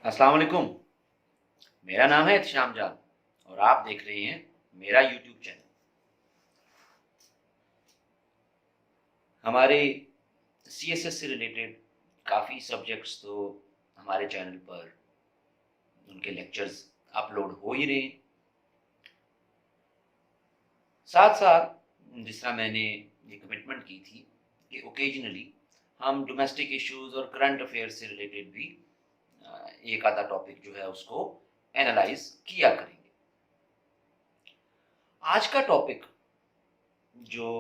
अस्सलाम वालेकुम। मेरा नाम है एहतिशाम जान और आप देख रहे हैं मेरा यूट्यूब चैनल। हमारे सीएसएस से रिलेटेड काफ़ी सब्जेक्ट्स तो हमारे चैनल पर उनके लेक्चर्स अपलोड हो ही रहे हैं। साथ साथ जिस तरह मैंने ये कमिटमेंट की थी कि ओकेजनली हम डोमेस्टिक इश्यूज और करंट अफेयर से रिलेटेड भी एक आधा टॉपिक जो है उसको एनालाइज किया करेंगे। आज का टॉपिक जो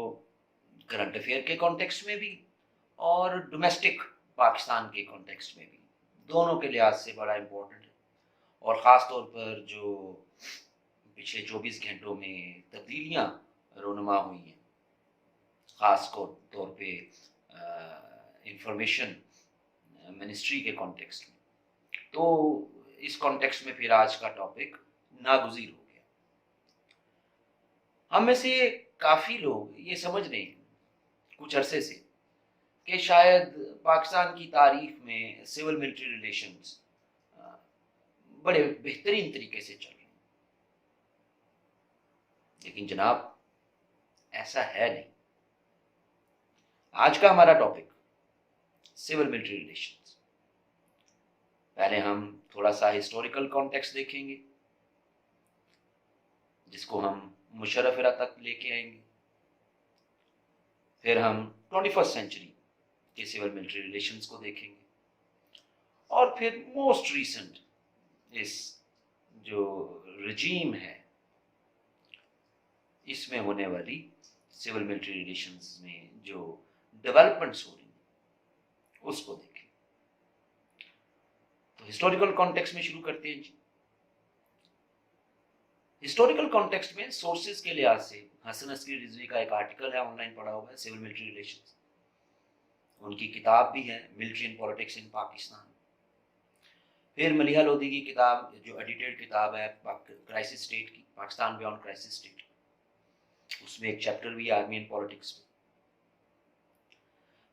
करंट अफेयर के कॉन्टेक्स्ट में भी और डोमेस्टिक पाकिस्तान के कॉन्टेक्स्ट में भी दोनों के लिहाज से बड़ा इम्पोर्टेंट है और ख़ास तौर पर जो पिछले 24 घंटों में तब्दीलियां रोनुमा हुई हैं, ख़ास तौर पे इंफॉर्मेशन मिनिस्ट्री के कॉन्टेक्स्ट में, तो इस कॉन्टेक्स्ट में फिर आज का टॉपिक नागुज़ीर हो गया। हम में से काफ़ी लोग ये समझ रहे हैं कुछ अरसे से कि शायद पाकिस्तान की तारीख में सिविल मिलिट्री रिलेशंस बड़े बेहतरीन तरीके से चल रहे हैं, लेकिन जनाब ऐसा है नहीं। आज का हमारा टॉपिक सिविल मिलिट्री रिलेशंस। पहले हम थोड़ा सा हिस्टोरिकल कॉन्टेक्स्ट देखेंगे जिसको हम मुशर्रफ एरा तक लेके आएंगे। फिर हम 21st सेंचुरी के सिविल मिलिट्री रिलेशंस को देखेंगे और फिर मोस्ट रीसेंट इस जो रजीम है इसमें होने वाली सिविल मिलिट्री रिलेशंस में जो डेवलपमेंट्स हो रही हैं उसको देखें। तो हिस्टोरिकल कॉन्टेक्स्ट में शुरू करते हैं जी। हिस्टोरिकल कॉन्टेक्स्ट में सोर्सेज के लिहाज से हसन अस्करी रिजवी का एक आर्टिकल है, ऑनलाइन पढ़ा हुआ है, सिविल मिलिट्री रिलेशंस। उनकी किताब भी है military and politics in Pakistan. फिर मलिहा लोधी की किताब जो एडिटेड किताब है क्राइसिस स्टेट की, पाकिस्तान बियॉन्ड क्राइसिस स्टेट, उसमें एक चैप्टर भी आर्मी एंड पॉलिटिक्स में।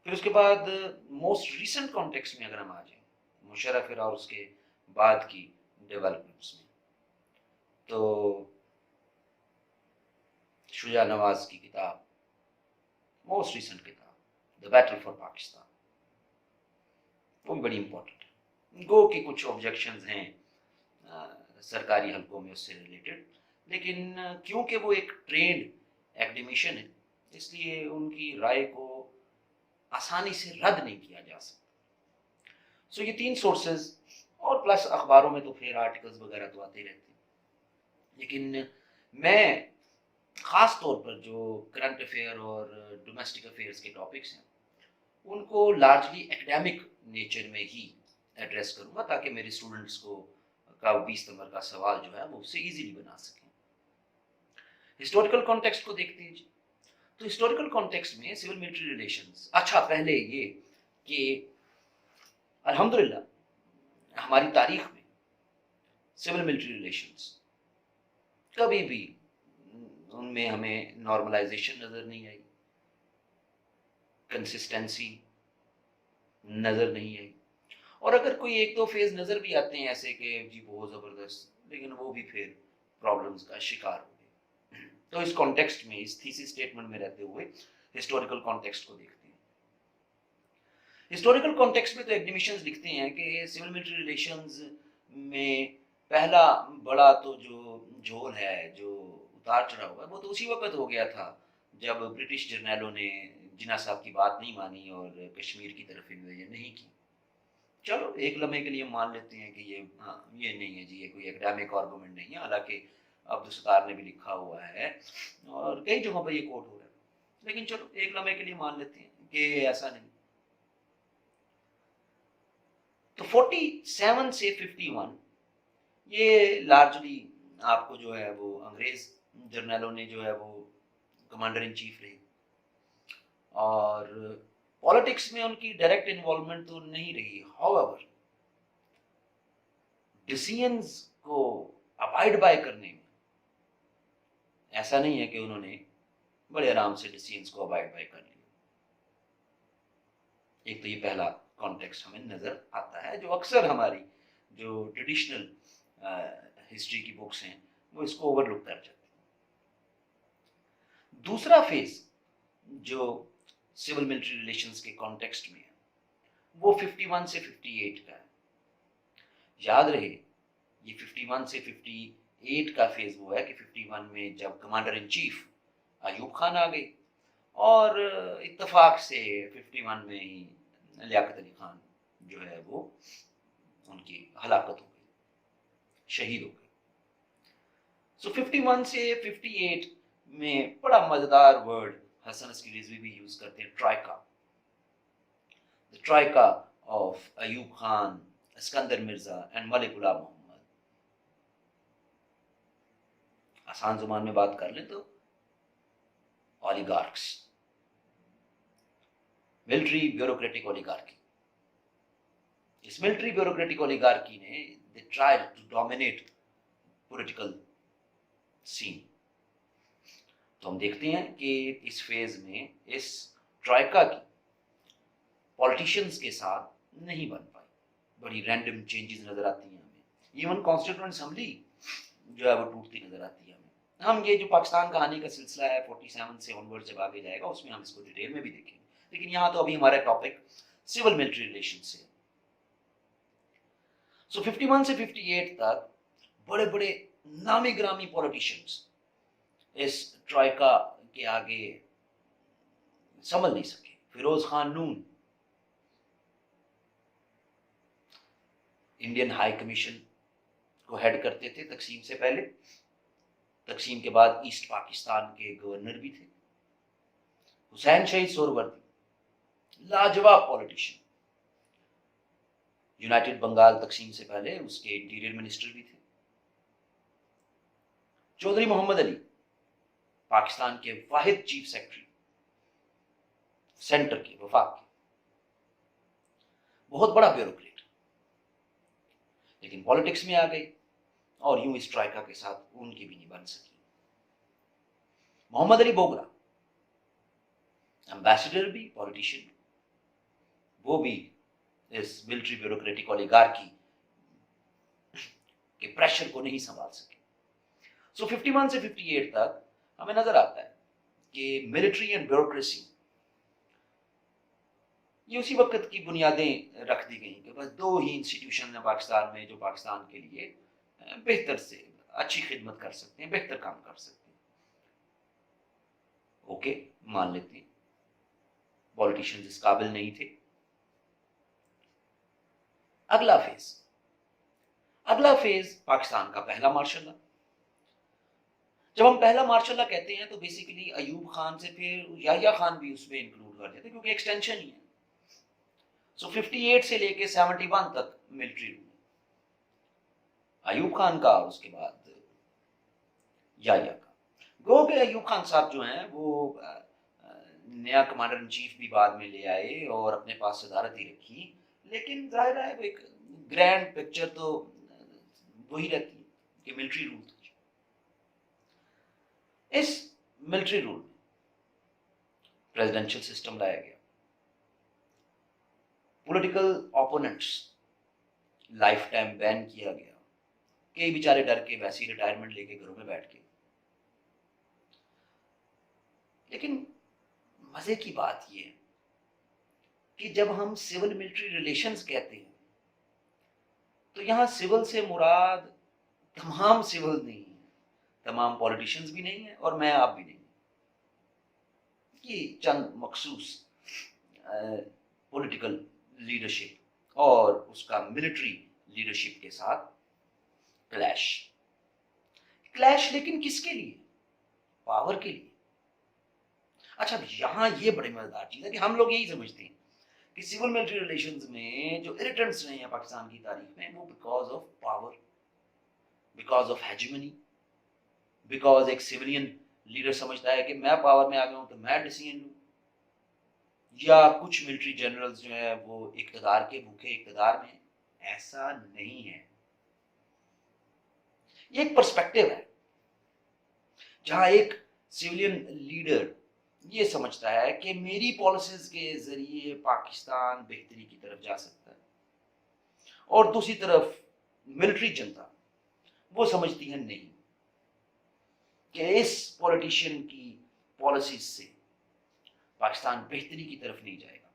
फिर उसके बाद मोस्ट रीसेंट कॉन्टेक्स्ट में अगर हम आ जाएं मुशर्रफ एरा और उसके बाद की डेवलपमेंट्स में, तो शुजा नवाज की किताब, मोस्ट रीसेंट किताब द बैटल फॉर पाकिस्तान, वो भी बड़ी इंपॉर्टेंट है। गो के कुछ ऑब्जेक्शंस हैं सरकारी हलकों में उससे रिलेटेड, लेकिन क्योंकि वो एक ट्रेंड एकेडमिशियन है इसलिए उनकी राय को आसानी से रद्द नहीं किया जा सकता। सो ये तीन सोर्सेज और प्लस अखबारों में तो फिर आर्टिकल्स वगैरह तो आते रहते हैं, लेकिन मैं ख़ास तौर पर जो करंट अफेयर और डोमेस्टिक अफेयर्स के टॉपिक्स हैं उनको लार्जली एकेडमिक नेचर में ही एड्रेस करूँगा ताकि मेरे स्टूडेंट्स को का 20 नंबर का सवाल जो है वो उससे इजीली बना सकें। हिस्टोरिकल कॉन्टेक्स्ट को देखते हैं जी। तो हिस्टोरिकल कॉन्टेक्स्ट में सिविल मिलिट्री रिलेशंस, अच्छा पहले ये कि अल्हम्दुलिल्लाह हमारी तारीख में सिविल मिलिट्री रिलेशंस कभी भी उनमें हमें नॉर्मलाइजेशन नज़र नहीं आई, कंसिस्टेंसी नज़र नहीं आई, और अगर कोई एक दो फेज नज़र भी आते हैं ऐसे कि जी बहुत ज़बरदस्त, लेकिन वो भी फिर प्रॉब्लम्स का शिकार हो गए। तो इस कॉन्टेक्स्ट में, इस थीसिस स्टेटमेंट में रहते हुए हिस्टोरिकल कॉन्टेक्स्ट को देखते हैं। हिस्टोरिकल कॉन्टेक्स्ट में तो एकेडमिशियंस लिखते हैं कि सिविल मिलिट्री रिलेशंस में पहला बड़ा तो जो झोल है, जो उतार चढ़ाव है, वो तो उसी वक्त हो गया था जब ब्रिटिश जर्नैलों ने जिन्ना साहब की बात नहीं मानी और कश्मीर की तरफ इन्वेजन नहीं की। चलो एक लम्हे के लिए मान लेते हैं कि ये नहीं है जी, ये कोई एकेडमिक आर्गूमेंट नहीं है, हालांकि अब्दुल सत्तार ने भी लिखा हुआ है और कई जगहों पर ये कोट हो रहा है, लेकिन चलो एक लम्हे के लिए मान लेते हैं कि ऐसा नहीं। तो 47 से 51 ये लार्जली आपको जो है वो अंग्रेज जर्नलों ने जो है वो कमांडर इन चीफ रहे और पॉलिटिक्स में उनकी डायरेक्ट इन्वॉल्वमेंट तो नहीं रही। हाउएवर डिसीजंस को अवॉइड बाय करने में ऐसा नहीं है कि उन्होंने बड़े आराम से डिसीजंस को अवॉइड बाय कर लिया। एक तो ये पहला कॉन्टेक्स्ट हमें नजर आता है जो अक्सर हमारी جو ٹریڈیشنل ہسٹری کی بکس ہیں وہ اس کو اوور لک کر جاتی ہیں. دوسرا فیز جو سول ملٹری ریلیشنز کے کانٹیکسٹ میں ہے وہ 51 سے 58 کا ہے. یاد رہے یہ 51 سے 58 کا فیز وہ ہے کہ 51 میں جب commander in chief Ayub Khan آ گئی اور اتفاق سے 51 میں ہی لیاقت علی خان جو ہے وہ ان کی ہلاکت ہو گئی, شہید ہو گئی. سو 51 سے 58 میں بڑا مزیدار ورڈ حسن عسکری رضوی بھی یوز کرتے ہیں, troika. The troika of Ayub Khan, Iskander Mirza and Malik Ghulam Muhammad. آسان زبان میں بات کر لیں تو اولیگارکس, ملٹری بیوروکریٹک اولیگارکی. اس ملٹری بیوروکریٹک اولیگارکی نے they tried to dominate political scene. تو ہم دیکھتے ہیں کہ اس فیز میں اس ٹرائکا کی پولیٹیشینز کے ساتھ نہیں بن پائی, بڑی رینڈم چینجز نظر آتی ہیں ہمیں. ایون کانسٹیٹوئنٹ اسمبلی جو ہے وہ ٹوٹتی نظر آتی ہے ہمیں. ہم یہ جو پاکستان کہانی کا سلسلہ ہے 47 سے آنورڈ جب آگے جائے گا اس میں ہم اس کو ڈیٹیل میں بھی دیکھیں گے, لیکن یہاں تو ابھی ہمارا ٹاپک سول ملٹری ریلیشن سے. سو 51 سے 58 تک بڑے بڑے نامی گرامی پولیٹیشینز اس ٹرائکا کے آگے سنبھل نہیں سکے. فیروز خان نون انڈین ہائی کمیشن کو ہیڈ کرتے تھے تقسیم سے پہلے, تقسیم کے بعد ایسٹ پاکستان کے گورنر بھی تھے. حسین شہید سہروردی لاجواب پولیٹیشین, یونائٹڈ بنگال تقسیم سے پہلے اس کے انٹیریئر منسٹر بھی تھے. چودھری محمد علی پاکستان کے واحد چیف سیکرٹری سینٹر کے وفاق کے, بہت بڑا بیوروکریٹ, لیکن پالیٹکس میں آ گئی اور یوں اس ٹرائکا کے ساتھ ان کی بھی نہیں بن سکی. محمد علی بوگرا ایمبیسڈر بھی پولیٹیشین, وہ بھی اس ملٹری بیوروکریٹک اولیگارکی کے پریشر کو نہیں سنبھال سکے. سو 51 سے 58 تک ہمیں نظر آتا ہے کہ ملٹری اینڈ بیوروکریسی یہ اسی وقت کی بنیادیں رکھ دی گئیں کہ بس دو ہی انسٹیٹیوشن ہیں پاکستان میں جو پاکستان کے لیے بہتر سے اچھی خدمت کر سکتے ہیں, بہتر کام کر سکتے ہیں. اوکے, مان لیتے ہیں پولیٹیشینز اس قابل نہیں تھے. اگلا فیز پاکستان کا پہلا مارشل لا. جب ہم پہلا مارشل لا کہتے ہیں تو بیسیکلی ایوب خان سے پھر یحییٰ خان بھی اس میں انکلوڈ کر دیتے ہیں کیونکہ ایکسٹینشن ہی ہے. سو 58 سے لے کے 71 تک ملٹری رول ایوب خان کا, اس کے بعد یحییٰ کا. گو کہ ایوب خان صاحب جو ہیں وہ نیا کمانڈر ان چیف بھی بعد میں لے آئے اور اپنے پاس صدارت ہی رکھی, لیکن ظاہر ہے ایک گرینڈ پکچر تو وہی رہتی ہے کہ ملٹری رول تھا. اس ملٹری رول میں پریزیڈنشل سسٹم لایا گیا, پولیٹیکل اوپوننٹس لائف ٹائم بین کیا گیا, کئی بیچارے ڈر کے ویسی ریٹائرمنٹ لے کے گھروں میں بیٹھ کے. لیکن مزے کی بات یہ ہے کہ جب ہم سول ملٹری ریلیشنز کہتے ہیں تو یہاں سول سے مراد تمام سول نہیں ہے, تمام پولیٹیشینز بھی نہیں ہیں اور میں آپ بھی نہیں. یہ چند مخصوص پولیٹیکل لیڈرشپ اور اس کا ملٹری لیڈرشپ کے ساتھ کلیش لیکن کس کے لیے؟ پاور کے لیے. اچھا یہاں یہ بڑی مزیدار چیز ہے کہ ہم لوگ یہی سمجھتے ہیں کہ سول ملٹری ریلیشنز میں جو irritants رہے ہیں پاکستان کی تاریخ میں وہ because of power, because of hegemony, because ایک سیولین لیڈر سمجھتا ہے کہ میں پاور میں آ گیا ہوں تو میں ڈیسیژن لوں, یا کچھ ملٹری جنرلز جو ہیں وہ اقتدار کے بھوکے اقتدار میں. ایسا نہیں ہے. یہ ایک پرسپیکٹو ہے جہاں ایک سیولین لیڈر یہ سمجھتا ہے کہ میری پالیسیز کے ذریعے پاکستان بہتری کی طرف جا سکتا ہے, اور دوسری طرف मिलिट्री जनता वो समझती है नहीं कि इस पॉलिटिशियन की पॉलिसीज से पाकिस्तान बेहतरी की तरफ नहीं जाएगा।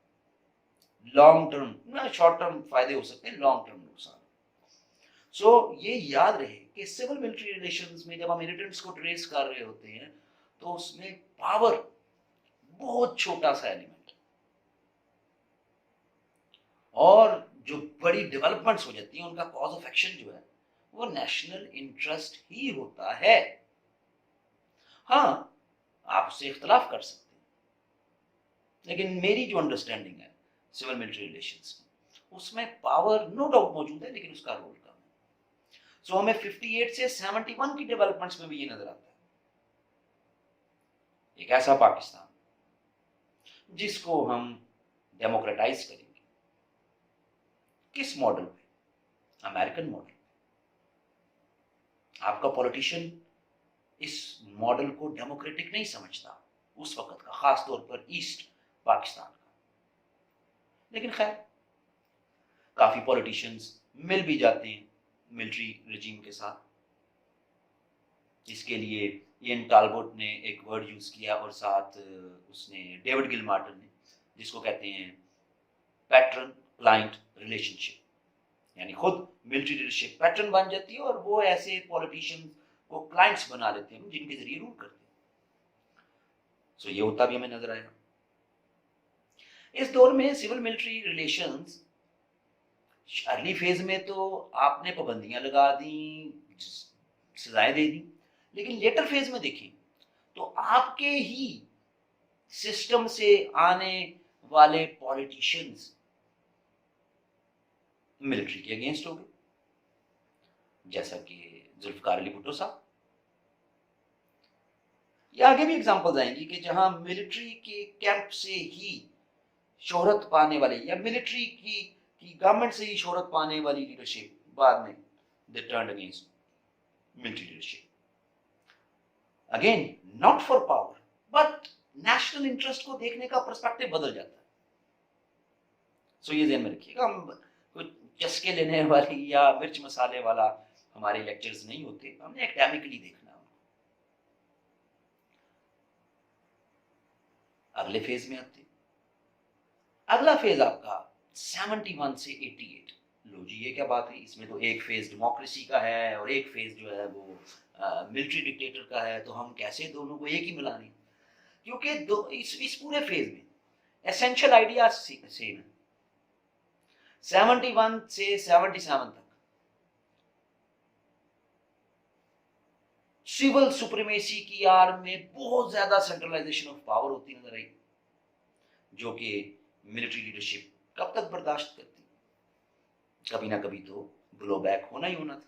लॉन्ग टर्म ना, शॉर्ट टर्म फायदे हो सकते हैं, लॉन्ग टर्म नुकसान। सो ये याद रहे कि सिविल मिलिट्री रिलेशंस में जब हम इरिटेंट्स को ट्रेस कर रहे होते हैं तो उसमें पावर बहुत छोटा सा एलिमेंट, और जो बड़ी डेवलपमेंट्स हो जाती हैं उनका कॉज ऑफ एक्शन जो है वो नेशनल इंटरेस्ट ही होता है। हाँ, आप उससे इख्तलाफ कर सकते हैं, लेकिन मेरी जो अंडरस्टैंडिंग है सिविल मिलिट्री रिलेशंस की, उसमें पावर नो डाउट मौजूद है, लेकिन उसका रोल कम है। सो हमें 58 से 71 की डेवलपमेंट्स में भी ये नजर आता है, एक ऐसा पाकिस्तान जिसको हम डेमोक्रेटाइज करेंगे। किस मॉडल पे? American model. आपका पॉलिटिशियन इस मॉडल को डेमोक्रेटिक नहीं समझता उस वक्त का, खास तौर पर ईस्ट पाकिस्तान का। लेकिन खैर, काफी पॉलिटिशियंस मिल भी जाते हैं मिलिट्री रेजिम के साथ। इसके लिए इयन टालबोट ने एक वर्ड यूज किया, और साथ उसने डेविड गिलमार्टिन ने, जिसको कहते हैं पैटर्न क्लाइंट रिलेशनशिप, यानी खुद मिलिट्री लीडरशिप पैटर्न बन जाती है और वो ऐसे पॉलिटिशियंस को क्लाइंट्स बना लेते हैं जिनके जरिए रूल करते हैं। सो ये होता भी हमें नजर आया। इस दौर में civil military relations early phase में तो आपने पाबंदियां लगा दी, सजाएं दे दी, लेकिन लेटर फेज में देखें तो आपके ही सिस्टम से आने वाले पॉलिटिशियंस मिलिट्री के अगेंस्ट हो गए, जैसा कि जुल्फकार अली भुट्टो साहब। या आगे भी एग्जांपल्स आएंगी कि जहां मिलिट्री के कैंप से ही शोहरत पाने वाले, या मिलिट्री की गवर्नमेंट से ही शोहरत पाने वाली लीडरशिप बाद में दे turned against military leadership, again not for power but national interest को देखने का पर्सपेक्टिव बदल जाता है। सो ये ध्यान में रखिएगा, हम कुछ चस्के लेने वाली या मिर्च मसाले वाला हमारे लेक्चर्स नहीं होते, हमने एकेडमिकली देखना है। अगले फेज में आते, अगला फेज आपका 71 से 88। लो जी, ये क्या बात है, इसमें तो एक फेज डेमोक्रेसी का है और एक फेज जो है वो मिलिट्री डिक्टेटर का है, तो हम कैसे दोनों को एक ही मिला लें? क्योंकि इस पूरे फेज में एसेंशियल आइडिया सेम है। 71 से 77 तक सिविल सुप्रीमेसी की आड़ में बहुत ज्यादा सेंट्रलाइजेशन ऑफ पावर होती नजर आई, जो कि मिलिट्री लीडरशिप कब तक बर्दाश्त करती? कभी ना कभी तो ब्लो बैक होना ही होना था।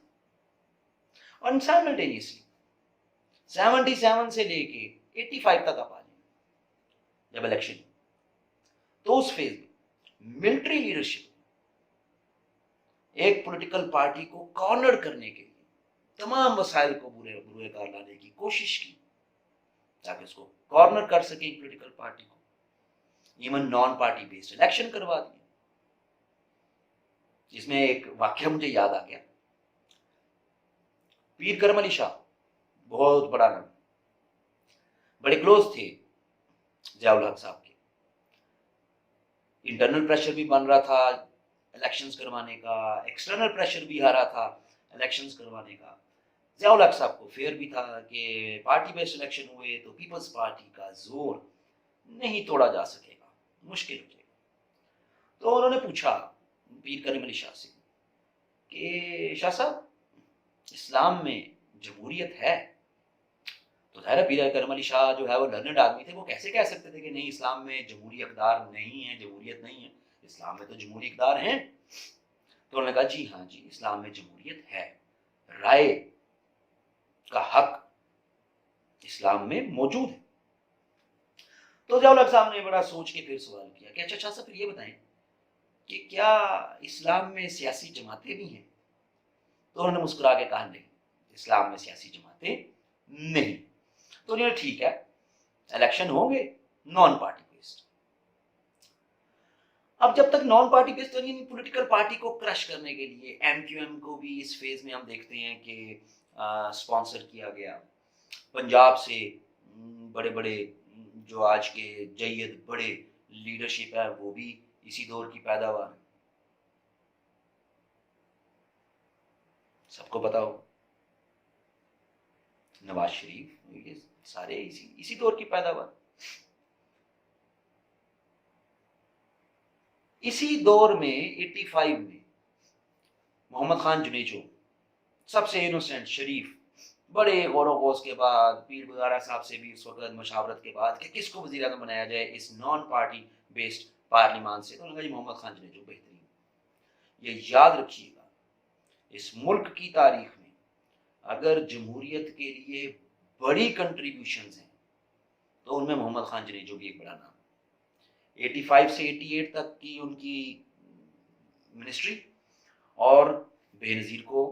और साइमल्टेनियसली 77 से लेके 85 तक आप आ जाए जब इलेक्शन, तो उस फेज में मिलिट्री लीडरशिप एक पॉलिटिकल पार्टी को कॉर्नर करने के लिए तमाम वसाइल को बुरे कार लाने की कोशिश की, ताकि उसको कॉर्नर कर सके एक पॉलिटिकल पार्टी को। Even non party based election करवा दिए, जिसमें एक वाक्य मुझे याद आ गया। पीर करम अली शाह, बहुत बड़ा नाम, बड़े क्लोज थे जियाउल हक साहब के। इंटरनल प्रेशर भी बन रहा था इलेक्शंस करवाने का, एक्सटर्नल प्रेशर भी आ रहा था इलेक्शंस करवाने का। जियाउल हक साहब को फेयर भी था कि पार्टी बेस्ड इलेक्शन हुए तो पीपल्स पार्टी का जोर नहीं तोड़ा जा सकेगा, मुश्किल हो जाएगा। तो उन्होंने पूछा पीर करीम अली शाह से कि शाह साहब, इस्लाम में जमहूरियत है? तो ज़ाहिर है पीर करीम अली शाह जो है वो लर्नेड आदमी थे, वो कैसे कह सकते थे कि नहीं, इस्लाम में जमहूरी इक़्तिदार नहीं है, जमहूरियत नहीं है, इस्लाम में तो जमहूरी इक़्तिदार हैं। तो उन्होंने कहा जी हाँ जी, इस्लाम में जमहूरियत है, राय का हक इस्लाम में मौजूद है। तो जियाउल हक साहब ने बड़ा सोच के फिर सवाल किया कि अच्छा शाह साहब, फिर ये बताएं कि क्या इस्लाम में सियासी जमातें भी हैं? तो उन्होंने मुस्कुरा के कहा नहीं, इस्लाम में सियासी जमातें नहीं। तो उन्होंने ठीक है, इलेक्शन होंगे नॉन पार्टी बेस्ड। اب جب تک نان پارٹی بیسڈ یعنی پولیٹیکل پارٹی کو کرش کرنے کے لیے ایم کیو ایم کو بھی اس فیز میں ہم دیکھتے ہیں کہ اسپانسر کیا گیا. پنجاب سے بڑے بڑے جو آج کے جید بڑے لیڈرشپ ہے وہ بھی اسی دور کی پیداوار ہے. سب کو پتا ہو نواز شریف یہ سارے اسی دور کی پیداوار. اسی دور میں 85 میں محمد خان جنیجو سب سے انوسینٹ شریف بڑے غور و خوض کے بعد پیر بغارہ صاحب سے بھی اس وقت مشاورت کے بعد کہ کس کو وزیر اعظم بنایا جائے اس نان پارٹی بیسڈ پارلیمان سے, تو انہوں نے کہا محمد خان جنیجو بہترین. یہ یاد رکھیے گا اس ملک کی تاریخ میں اگر جمہوریت کے لیے بڑی کنٹریبیوشنز ہیں تو ان میں محمد خان جنیجو بھی ایک بڑا نام. 85 سے 88 تک کی ان کی منسٹری اور بے نظیر کو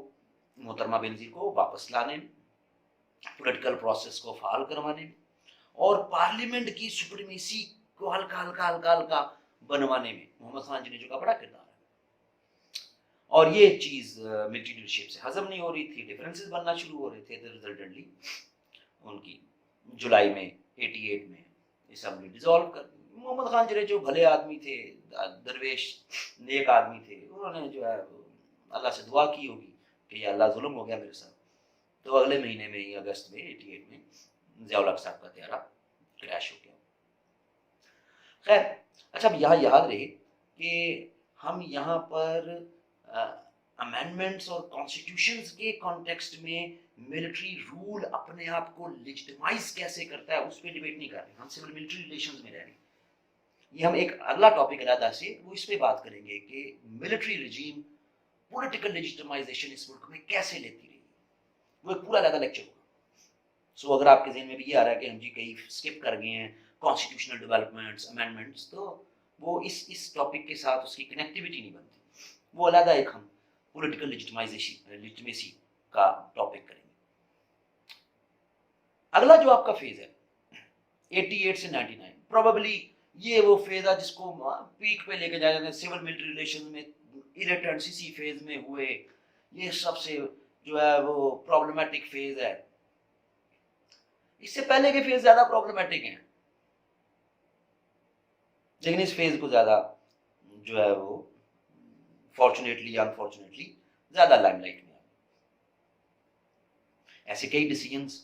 محترمہ بے نظیر کو واپس لانے میں, پولیٹیکل پروسیس کو فعال کروانے میں اور پارلیمنٹ کی سپریمیسی کو ہلکا ہلکا بنوانے میں محمد خان جنیجو کا بڑا کردار ہے. اور یہ چیز ملٹری لیڈرشپ سے ہضم نہیں ہو رہی تھی, ڈفرینسز بننا شروع ہو رہے تھے. ریزلٹنٹلی ان کی جولائی میں 88 میں اسمبلی ڈیزالو کر دی. محمد خان جنیجو بھلے آدمی تھے, درویش نیک آدمی تھے, انہوں نے جو ہے اللہ سے دعا کی ہوگی کہ یا اللہ ظلم ہو گیا میرے ساتھ, تو اگلے مہینے میں ہی اگست میں 88 میں ضیاء الحق صاحب کا طیارہ کریش ہو گیا. خیر اچھا, اب یہاں یاد رہے کہ ہم یہاں پر امینڈمنٹس اور کانسٹیٹیوشنز کے کانٹیکسٹ میں ملٹری رول اپنے آپ کو لیجٹمائز کیسے کرتا ہے اس پہ ڈیبیٹ نہیں کر رہے, ہم سول ملٹری ریلیشنز میں رہ رہے ہیں. یہ ہم ایک اگلا ٹاپک علیحدہ سے وہ اس پہ بات کریں گے کہ ملٹری رجیم پولیٹیکل لیجٹمائزیشن اس ملک میں کیسے لیتی رہی, وہ ایک پورا علیحدہ لیکچر ہوگا. سو اگر آپ کے ذہن میں بھی یہ آ رہا ہے کہ ہم جی کہیں اسکپ کر گئے ہیں کانسٹیٹیوشنل ڈیولپمنٹس امینڈمنٹس, تو وہ اس ٹاپک کے ساتھ اس کی کنیکٹیوٹی نہیں بنتی, وہ علیحدہ ایک ہم پولیٹیکل لیجٹمیسی کا ٹاپک کریں گے. اگلا جو آپ کا فیز ہے 88 سے 99 پروبیبلی یہ وہ فیز ہے جس کو پیک پہ لے کے جایا جاتا ہے. سول ملٹری ریلیشن میں ایریٹنٹس اسی فیز میں ہوئے, یہ سب سے جو ہے وہ پرابلمٹک فیز ہے. اس سے پہلے کے فیز زیادہ پرابلمٹک ہیں, لیکن اس فیز کو زیادہ جو ہے وہ فارچونیٹلی یا انفارچونیٹلی زیادہ لائم لائٹ میں. ایسے کئی ڈیسیجنز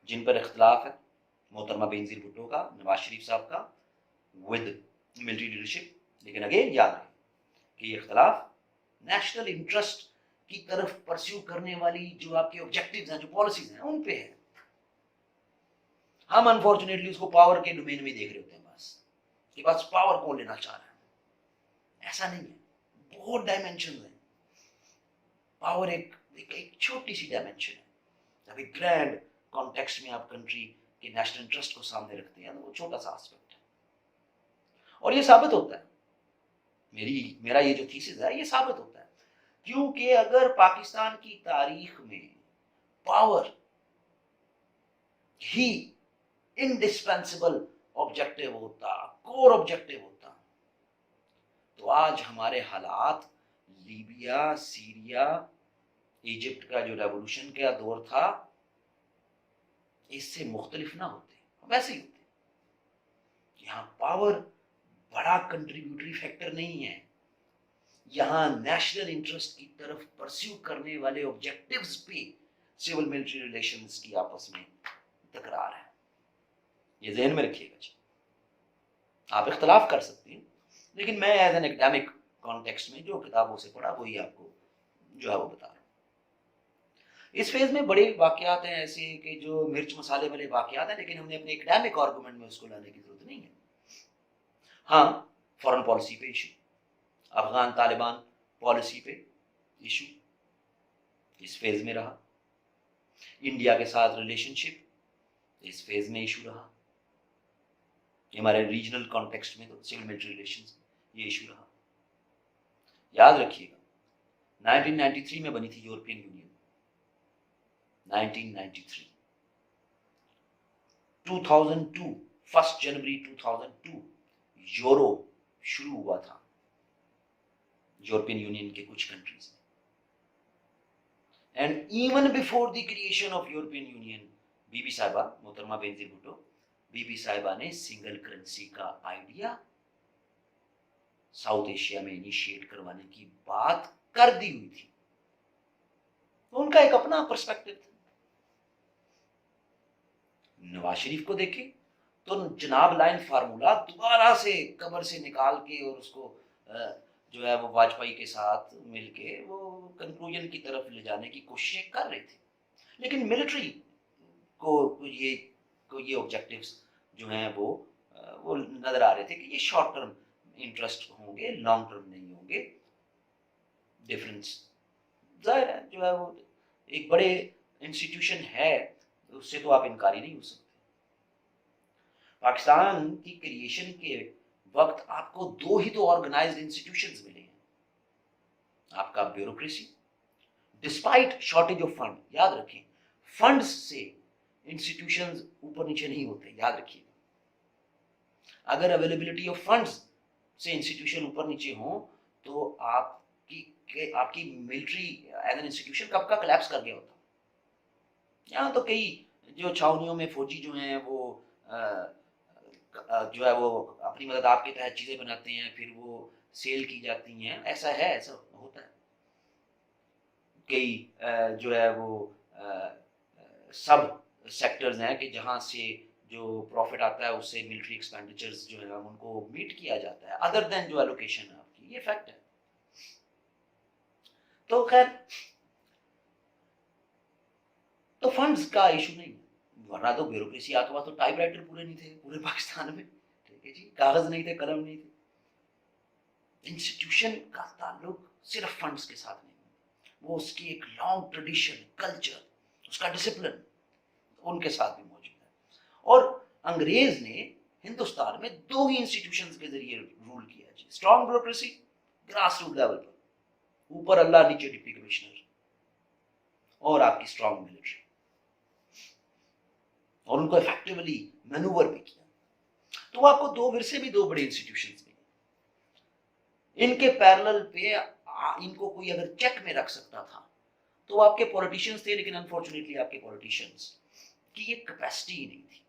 جن پر اختلاف ہے محترمہ بینظیر بھٹو کا, نواز شریف صاحب کا ود ملٹری لیڈرشپ, لیکن اگین یاد رہے کہ یہ اختلاف نیشنل انٹرسٹ کی طرف پرسیو کرنے والی جو آپ کے آبجیکٹیوز ہیں, جو پالیسیز ہیں, ان پہ ہے. ہم انفارچونیٹلی اس کو پاور کے ڈومین میں دیکھ رہے ہوتے ہیں, بس کہ بس پاور کون لینا چاہ رہا ہے. ایسا نہیں ہے, بہت ڈائمینشنز ہیں. پاور ایک چھوٹی سی ڈائمینشن ہے. جب ایک گرینڈ کانٹیکسٹ میں آپ کنٹری کے نیشنل انٹرسٹ کو سامنے رکھتے ہیں تو وہ چھوٹا سا اسپیکٹ ہے. اور یہ ثابت ہوتا ہے, میرا یہ جو تھیسس ہے یہ ثابت ہوتا ہے, کیونکہ اگر پاکستان کی تاریخ میں پاور ہی انڈسپینسبل آبجیکٹو ہوتا, کور آبجیکٹو ہوتا, تو آج ہمارے حالات لیبیا, سیریا, ایجپٹ کا جو ریولوشن کا دور تھا اس سے مختلف نہ ہوتے, ویسے ہی ہوتے. یہاں پاور بڑا کنٹریبیوٹری فیکٹر نہیں ہے, یہاں نیشنل انٹرسٹ کی طرف پرسیو کرنے والے آبجیکٹیوز پہ سول ملٹری ریلیشنز کی آپس میں تکرار ہے. یہ ذہن میں رکھیے گا. آپ اختلاف کر سکتے ہیں, لیکن میں ایز این ایکڈیمک کانٹیکسٹ میں جو کتابوں سے پڑھا وہی آپ کو جو ہے وہ بتا رہا ہوں. اس فیز میں بڑے واقعات ہیں ایسے کہ جو مرچ مسالے والے واقعات ہیں, لیکن ہم نے اپنے ایکڈیمک آرگومنٹ میں اس کو لانے کی ضرورت نہیں ہے. ہاں, فارن پالیسی پہ ایشو, افغان طالبان پالیسی پہ ایشو اس فیز میں رہا, انڈیا کے ساتھ ریلیشن شپ اس فیز میں ایشو رہا, ہمارے ریجنل کانٹیکسٹ میں تو سول ملٹری ریلیشنز یہ ایشو رہا. یاد رکھیے گا 1993 میں بنی تھی یورپین یونین, 1993 2002 1 جنوری 2002 یورو شروع ہوا تھا یورپین یونین کے کچھ کنٹریز میں. And even before the creation of European Union, بی بی صاحبہ محترمہ بینظیر بھٹو, بی بی صاحبہ نے سنگل کرنسی کا آئیڈیا ساؤتھ ایشیا میں انیشیٹ کروانے کی بات کر دی ہوئی تھی. ان کا ایک اپنا پرسپیکٹو تھا. نواز شریف کو دیکھیں تو جناب لائن فارمولا دوبارہ سے قبر سے نکال کے اور اس کو جو ہے وہ واجپئی کے ساتھ مل کے وہ کنکلوژن کی طرف لے جانے کی کوششیں کر رہے تھے. لیکن ملٹری کو یہ آبجیکٹیوز جو ہیں وہ نظر آ رہے تھے کہ یہ شارٹ ٹرم انٹرسٹ ہوں گے, لانگ ٹرم نہیں ہوں گے. ڈفرینس ظاہر ہے جو ہے وہ ایک بڑے انسٹیٹیوشن ہے, اس سے تو آپ انکاری نہیں ہو سکتے. پاکستان کی کریشن کے وقت آپ کو دو ہی تو آرگنائزڈ انسٹیٹیوشنز ملے ہیں. آپ کا bureaucracy, despite shortage of fund, یاد رکھیں فنڈز سے انسٹیٹیوشنز اوپر نیچے نہیں ہوتے, یاد رکھیے. اگر اویلیبلٹی آف فنڈز سے انسٹیٹیوشن اوپر نیچے ہوں تو آپ کی ملٹری ایز این انسٹیٹیوشن کب کا کلیپس کر گیا ہوتا. یہاں تو کئی جو چھاونیوں میں فوجی جو ہیں وہ جو ہے وہ اپنی مدد آپ کے تحت چیزیں بناتے ہیں, پھر وہ سیل کی جاتی ہیں. ایسا ہے, ایسا ہوتا ہے. کئی جو ہے وہ سب سیکٹرز ہیں کہ جہاں سے جو پروفٹ آتا ہے اس سے ملٹری ایکسپینڈیچرز جو ہے ان کو میٹ کیا جاتا ہے ادر دین جو ایلوکیشن ہے آپ کی. یہ فیکٹ ہے. تو خیر تو فنڈز کا ایشو نہیں, ورنہ تو بیوروکریسی آتا ہوا تو ٹائپ رائٹر پورے نہیں تھے پورے پاکستان میں. ٹھیک ہے جی, کاغذ نہیں تھے, قلم نہیں تھے. انسٹیٹیوشن کا تعلق صرف فنڈز کے ساتھ نہیں, وہ اس کی ایک لانگ ٹریڈیشن, کلچر, اس کا ڈسپلن ان کے ساتھ بھی موجود ہے. اور انگریز نے ہندوستان میں دو ہی انسٹیٹیوشنز کے ذریعے رول کیا جی. Strong bureaucracy grass root level پر, اوپر اللہ نیچے ڈپٹی کمشنر, اور آپ کی اسٹرانگ ملٹری. اور ان کو افیکٹولی مینوور بھی کیا. تو آپ کو دو ورثے بھی دو بڑے انسٹیٹیوشنز میں. ان کے پیرلل پہ ان کو کوئی اگر چیک میں رکھ سکتا تھا تو آپ کے پولیٹیشنز تھے, لیکن انفارچونیٹلی آپ کے پولیٹیشنز کی یہ کیپیسٹی ہی نہیں تھی,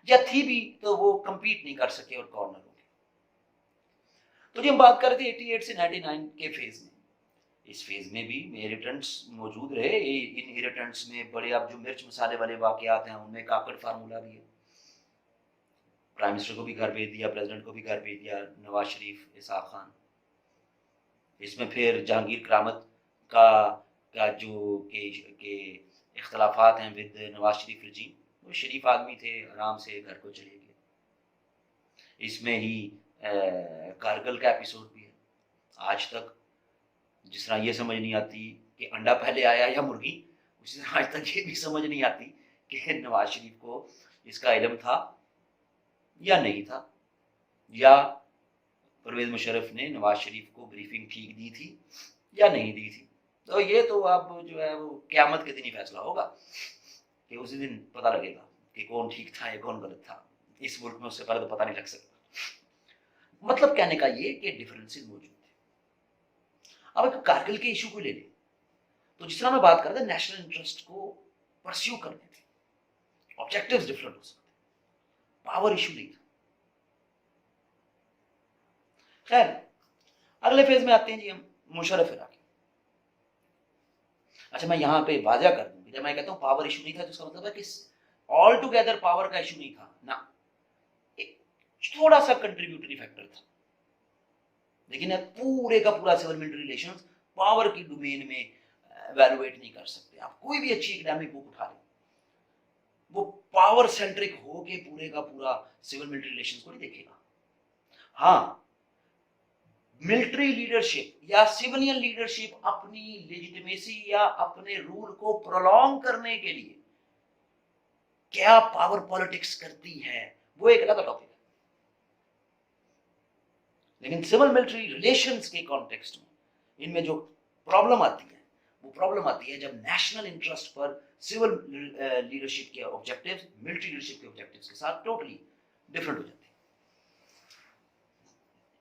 یا تھی بھی تو وہ کمپیٹ نہیں کر سکے اور کارنر ہو گئے. تو جی ہم بات کر رہے تھے 88 سے 99 کے فیز میں. اس فیز میں بھی انہیریٹنٹس موجود رہے. انہیریٹنٹس میں بڑے اب جو مرچ مسالے والے واقعات ہیں ان میں کاکڑ فارمولا بھی ہے. پرائم منسٹر کو بھی گھر بھیج دیا, پریزیڈنٹ کو بھی گھر بھیج دیا, نواز شریف, اسحاق خان. اس میں پھر جہانگیر کرامت کا جو کہ اختلافات ہیں ود نواز شریف رجیم, وہ شریف آدمی تھے, آرام سے گھر کو چلے گئے. اس میں ہی کارگل کا ایپیسوڈ بھی ہے. آج تک جس طرح یہ سمجھ نہیں آتی کہ انڈا پہلے آیا یا مرغی, اسی طرح آج تک یہ بھی سمجھ نہیں آتی کہ نواز شریف کو اس کا علم تھا یا نہیں تھا, یا پرویز مشرف نے نواز شریف کو بریفنگ ٹھیک دی تھی یا نہیں دی تھی. تو یہ تو اب جو ہے وہ قیامت کے دن ہی فیصلہ ہوگا کہ اسی دن پتہ لگے گا کہ کون ٹھیک تھا یا کون غلط تھا. اس ملک میں اس سے پہلے تو پتہ نہیں لگ سکتا. مطلب کہنے کا یہ کہ ڈفرینسز موجود تھے. اب ایک کارگل کے ایشو کو لے لیں تو جس طرح میں بات کر رہا تھا نیشنل انٹرسٹ کو پرسیو کرنے تھے, آبجیکٹیوز ڈفرینٹ ہو سکتے, پاور ایشو نہیں تھا. خیر اگلے فیز میں آتے ہیں جی ہم مشرف عراقی. اچھا میں یہاں پہ واضح کر دوں کہ جب میں کہتا ہوں پاور ایشو نہیں تھا تو اس کا مطلب ہے کہ آل ٹوگیدر پاور کا ایشو نہیں تھا نا, ایک تھوڑا سا کنٹریبیوٹری فیکٹر تھا. لیکن پورے کا پورا سول ملٹری ریلیشنز پاور کی ڈومین میں ایویلویٹ نہیں کر سکتے. آپ کوئی بھی اچھی اکیڈیمک بک اٹھا لیں, وہ پاور سینٹرک ہو کے پورے کا پورا سول ملٹری ریلیشنز کو نہیں دیکھے گا. ہاں ملٹری لیڈرشپ یا سیولین لیڈرشپ اپنی لیجیٹمیسی یا اپنے رول کو پرولونگ کرنے کے لیے کیا پاور پالیٹکس کرتی ہے وہ ایک الگ ٹاپک ہے. لیکن سول ملٹری ریلیشنز کے کانٹیکسٹ میں ان میں جو پرابلم آتی ہے وہ پرابلم آتی ہے جب نیشنل انٹرسٹ پر سول لیڈرشپ کے آبجیکٹیوز ملٹری لیڈرشپ کے آبجیکٹیوز کے ساتھ ٹوٹلی ڈفرنٹ ہو جاتے ہیں.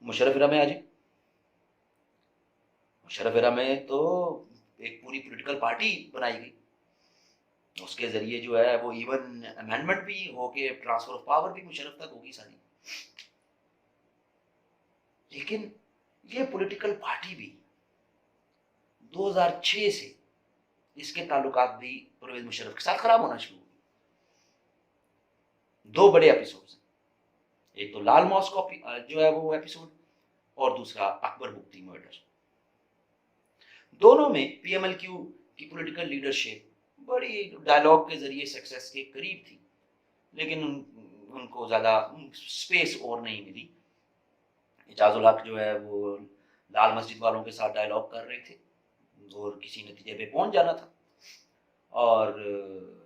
मुशर्रफ एरा में आ जाए, मुशर्रफ एरा में तो एक पूरी पॉलिटिकल पार्टी बनाई गई, उसके जरिए जो है वो इवन अमेंडमेंट भी होके ट्रांसफर ऑफ पावर भी मुशर्रफ तक होगी सारी। लेकिन ये पॉलिटिकल पार्टी भी 2006 से इसके ताल्लुकात भी परवेज मुशर्रफ के साथ खराब होना शुरू हुए। दो बड़े एपिसोड्स हैं, एक तो लाल मॉस्क जो है वो एपिसोड, और दूसरा अकबर मुफ्ती मर्डर। दोनों में पीएमएलक्यू की पॉलिटिकल लीडरशिप बड़ी डायलॉग के जरिए सक्सेस के करीब थी, लेकिन उनको ज्यादा स्पेस और नहीं मिली। इजाजुल हक जो है वो लाल मस्जिद वालों के साथ डायलॉग कर रहे थे और किसी नतीजे पे पहुंच जाना था, और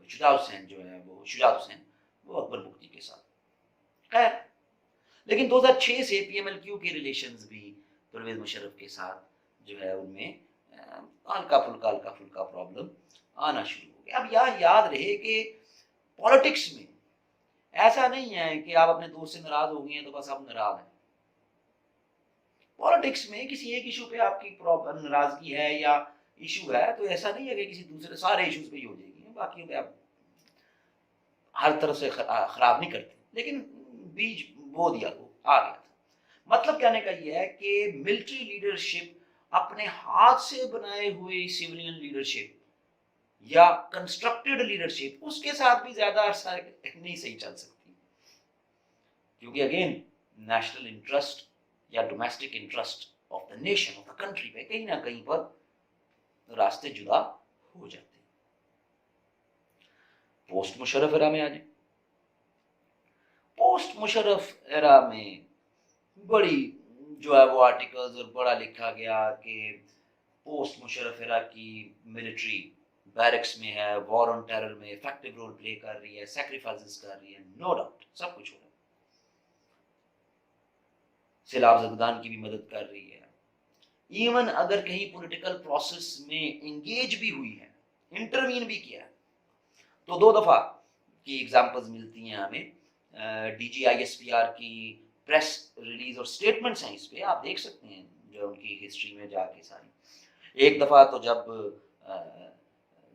शुजात हुसैन जो है वो अकबर मुफ्ती के साथ। खैर, लेकिन 2006 से पीएमएलक्यू के रिलेशंस भी परवेज मुशर्रफ के साथ जो है उनमें हल्का फुल्का प्रॉब्लम आना शुरू हो गया। अब यह याद रहे कि पॉलिटिक्स में ऐसा नहीं है कि आप अपने दोस्त से नाराज हो गए हैं तो बस आप नाराज हैं। पॉलिटिक्स में किसी एक इशू पे आपकी नाराजगी है या इशू है तो ऐसा नहीं है कि किसी दूसरे सारे इश्यूज पे ही हो जाएगी, बाकी पे आप हर तरफ से खराब नहीं करते, लेकिन बीज बो दिया वो आ गया था। मतलब कहने का ये है कि मिलिट्री लीडरशिप अपने हाथ से बनाए हुए सिविलियन लीडरशिप या कंस्ट्रक्टेड लीडरशिप उसके साथ भी ज्यादा अरसा नहीं सही चल सकती, क्योंकि अगेन नेशनल इंटरेस्ट या domestic interest of the nation of the country पे कहीं ना कहीं पर रास्ते जुदा हो जाते हैं। पोस्ट मुशर्रफ एरा में आ जाए। पोस्ट मुशर्रफ एरा में बड़ी जो है वो आर्टिकल्स और बड़ा लिखा गया कि पोस्ट मुशर्रफ एरा की मिलिट्री बैरक्स में है, वॉर ऑन टेरर में इफेक्टिव रोल प्ले कर रही है, सैक्रिफाइसेस कर रही है, नो डाउट सब कुछ हो रहा है, सैलाब ज़दगान की भी मदद कर रही है, इवन अगर कहीं पॉलिटिकल प्रोसेस में एंगेज भी हुई है, इंटरवीन भी किया है, तो 2 दफा की एग्जांपल्स मिलती हैं हमें। DGISPR की प्रेस रिलीज और स्टेटमेंट्स हैं, इस पे आप देख सकते हैं जो उनकी हिस्ट्री में जाके सारी। एक दफा तो जब